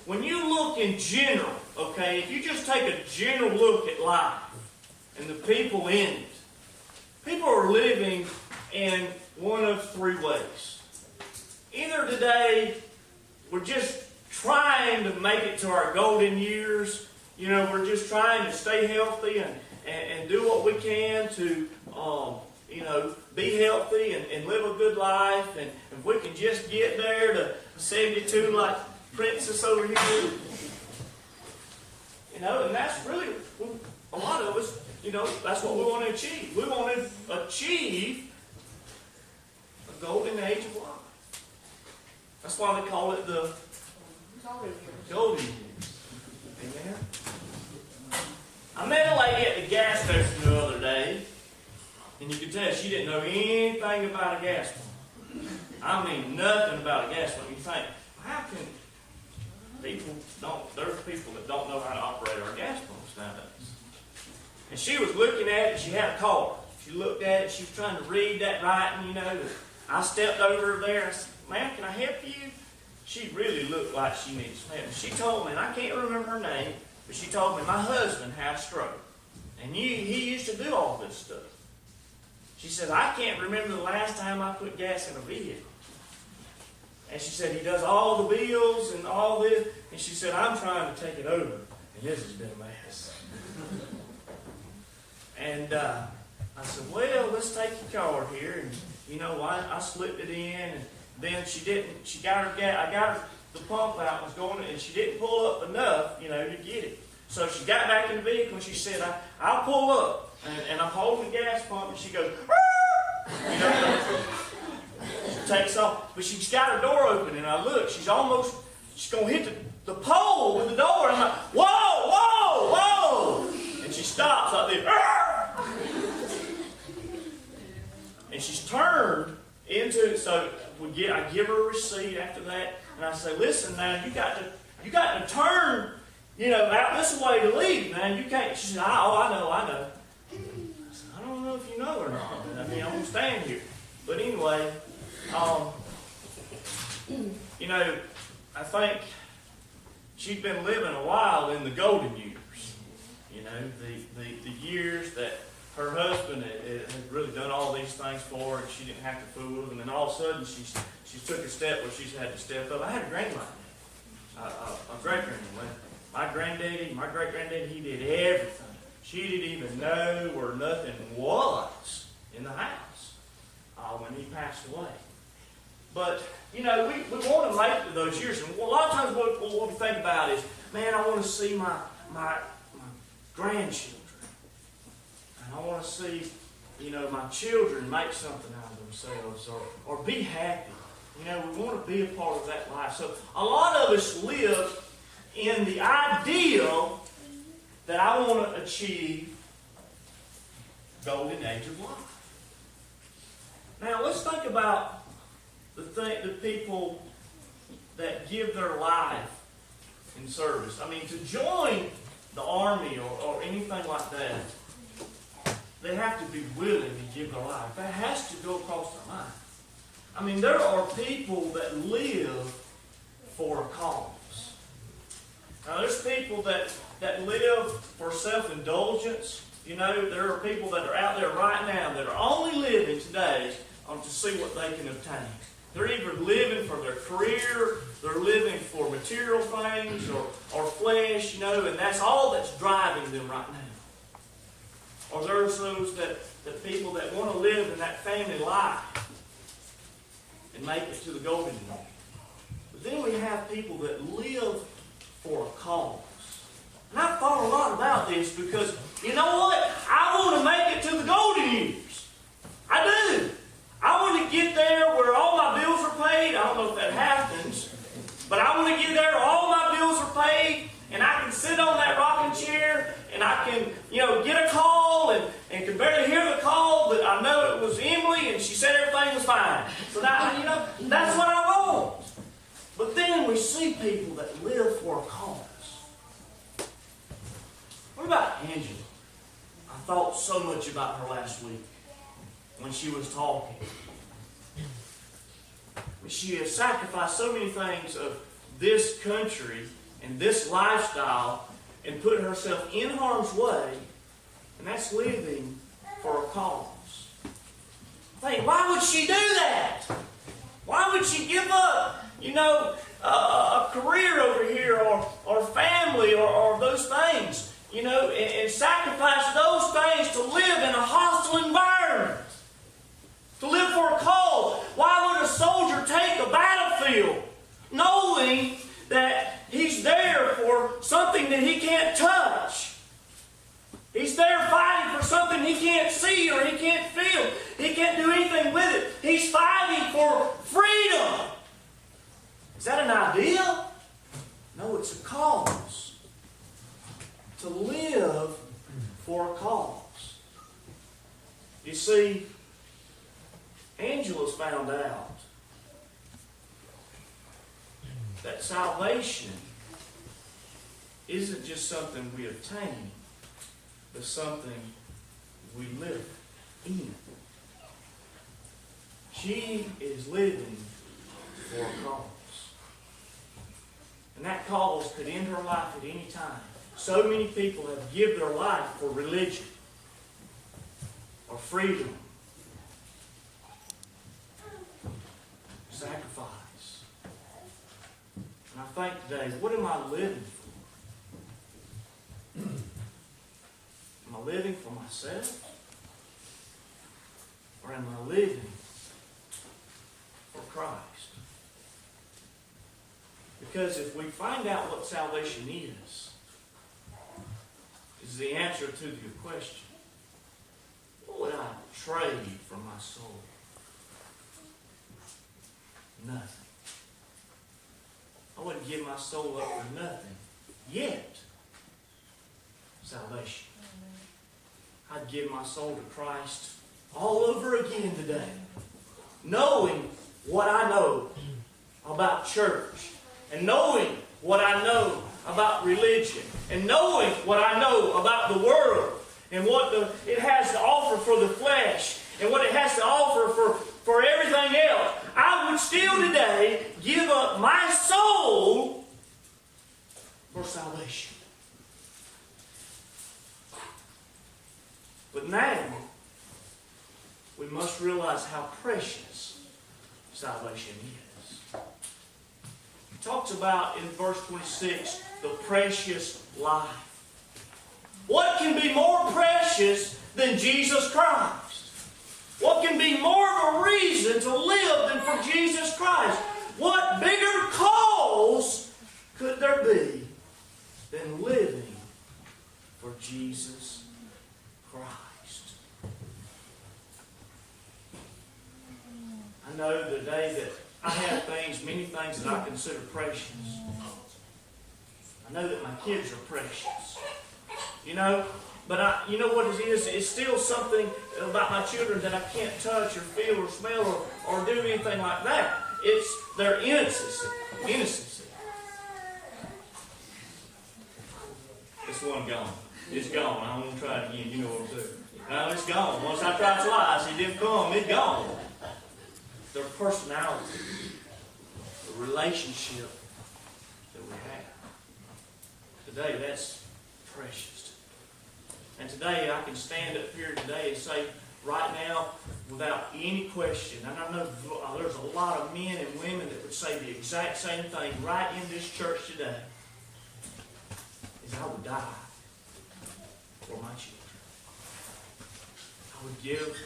when you look in general, okay, if you just take a general look at life and the people in it, people are living in one of three ways. Either today, we're just trying to make it to our golden years. We're just trying to stay healthy and do what we can to, be healthy and live a good life. And if we can just get there to 72 like Princess over here, and that's really, a lot of us, that's what we want to achieve. We want to achieve a golden age of life. That's why they call it the golden years. Amen. I met a lady at the gas station the other day, and you could tell she didn't know anything about a gas pump. I mean, nothing about a gas pump. You think, how can there's people that don't know how to operate our gas pumps nowadays. And she was looking at it, she had a card. She looked at it, she was trying to read that writing, I stepped over there, I said, "Ma'am, can I help you?" She really looked like she needed some help. She told me, and I can't remember her name, but she told me, my husband had a stroke. And he used to do all this stuff. She said, "I can't remember the last time I put gas in a vehicle." And she said, "He does all the bills and all this." And she said, "I'm trying to take it over. And this has been a mess." And I said, "Well, let's take your card here." And I slipped it in. And then she got her gas. I got her the pump out was going, and she didn't pull up enough, to get it. So she got back in the vehicle and she said, "I'll pull up." And I'm holding the gas pump, and she goes, she takes off. But she's got her door open, and I look, she's going to hit the pole with the door. And I'm like, "Whoa, whoa, whoa." And she stops like this. And she's turned into, so I give her a receipt after that, and I say, "Listen now, you got to turn, out this way to leave. Now you can't." She said, I know. I said, "I don't know if you know or not. I mean, I'm gonna stand here." But anyway, I think she'd been living a while in the golden years. The years that her husband had really done all these things for her, and she didn't have to fool him. And then all of a sudden, she took a step where she had to step up. I had a grandmother, a great-grandmother. My great-granddaddy, he did everything. She didn't even know where nothing was in the house when he passed away. But, we want to make it to those years. And a lot of times what we think about is, man, I want to see my grandchildren. And I want to see, my children make something out of themselves or be happy. We want to be a part of that life. So a lot of us live in the ideal that I want to achieve golden age of life. Now let's think about the people that give their life in service. I mean, to join the army or anything like that, they have to be willing to give their life. That has to go across their mind. I mean, there are people that live for a cause. Now, there's people that live for self-indulgence. There are people that are out there right now that are only living today to see what they can obtain. They're either living for their career, they're living for material things or flesh, and that's all that's driving them right now. Or there's those that people that want to live in that family life and make it to the golden age. But then we have people that live for a cause. And I've thought a lot about this because, you know what? I want to make it to the golden years. I do. I want to get there where all my bills are paid. I don't know if that happens. But I want to get there where all my bills are paid and I can sit on that rocking chair and I can, get a call and can barely hear the call, but I know it was Emily and she said everything was fine. So now, that's what I want. But then we see people that live for a cause. What about Angela? I thought so much about her last week when she was talking. She has sacrificed so many things of this country and this lifestyle and put herself in harm's way, and that's living for a cause. Think, why would she do that? Why would she give up, a career over here or family or those things, and sacrifice those things to live in a hostile environment, to live for a cause? Why would a soldier take a battlefield knowing that he's there for something that he can't touch? He's there fighting for something he can't see or he can't feel. He can't do anything with it. He's fighting for freedom. Is that an idea? No, it's a cause. To live for a cause. You see, Angela's found out that salvation isn't just something we obtain, but something we live in. She is living for a cause. And that cause could end her life at any time. So many people have given their life for religion or freedom, sacrifice. And I think today, what am I living for? Am I living for myself? Or am I living for Christ? Because if we find out what salvation is the answer to your question. What would I trade for my soul? Nothing. I wouldn't give my soul up for nothing. Yet, salvation. I'd give my soul to Christ all over again today. Knowing what I know about church. And knowing what I know about religion. And knowing what I know about the world. And what it has to offer for the flesh. And what it has to offer for everything else. I would still today give up my soul for salvation. But now, we must realize how precious salvation is. It talks about in verse 26, the precious life. What can be more precious than Jesus Christ? What can be more of a reason to live than for Jesus Christ? What bigger cause could there be than living for Jesus Christ? I know the day that I have many things that I consider precious. I know that my kids are precious. But you know what it is? It's still something about my children that I can't touch or feel or smell or do anything like that. It's their innocency. This one gone. It's gone. I won't try it again. You know what I'm saying. No, it's gone. Once I tried twice, it didn't come. It's gone. Their personality, the relationship that we have. Today, that's precious. And today, I can stand up here today and say, right now, without any question, and I know there's a lot of men and women that would say the exact same thing right in this church today, is I would die for my children. I would give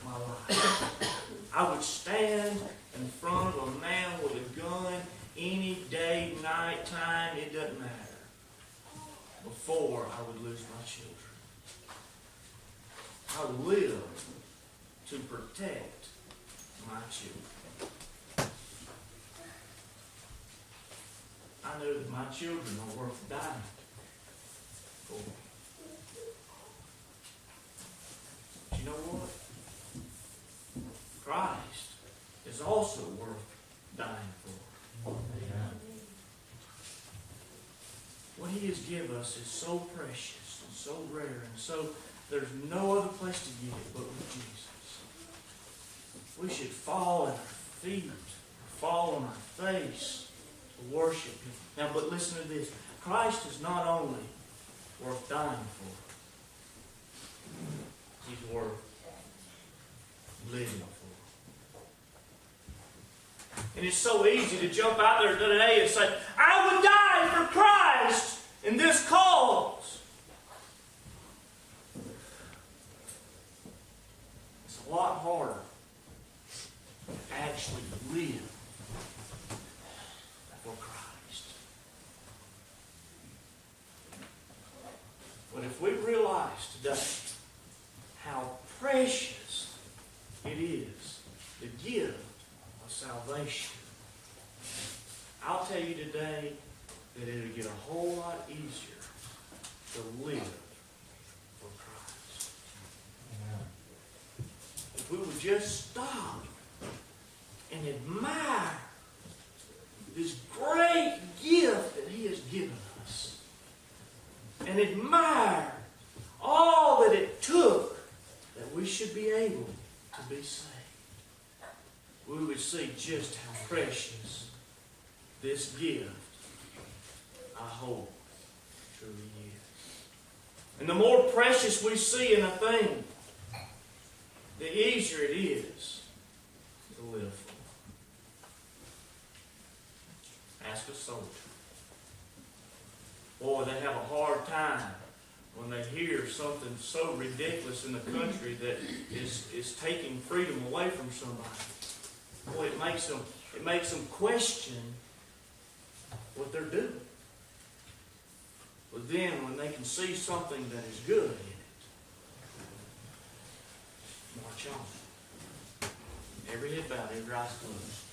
my life. I would stand in front of a man with a gun any day, night, time, it doesn't matter, before I would lose my children. I live to protect my children. I know that my children are worth dying for. But you know what? Christ is also worth dying for. What He has given us is so precious and so rare and so there's no other place to get it but with Jesus. We should fall at our feet, fall on our face to worship Him. Now, but listen to this. Christ is not only worth dying for, He's worth living for. And it's so easy to jump out there today and say, I would die for Christ in this cause. It's a lot harder to actually live for Christ. But if we realize today how precious it is, the gift of salvation, I'll tell you today that it'll get a whole lot easier to live for Christ. If we would just stop and admire this great gift that He has given us, and admire all that it took that we should be able to be saved, we would see just how precious this gift, I hope, truly is. And the more precious we see in a thing, the easier it is to live for. Ask a soldier. Boy, they have a hard time when they hear something so ridiculous in the country that is taking freedom away from somebody. Boy, it makes them question what they're doing. But then when they can see something that is good in it, march on. Every head bowed, every eye closed.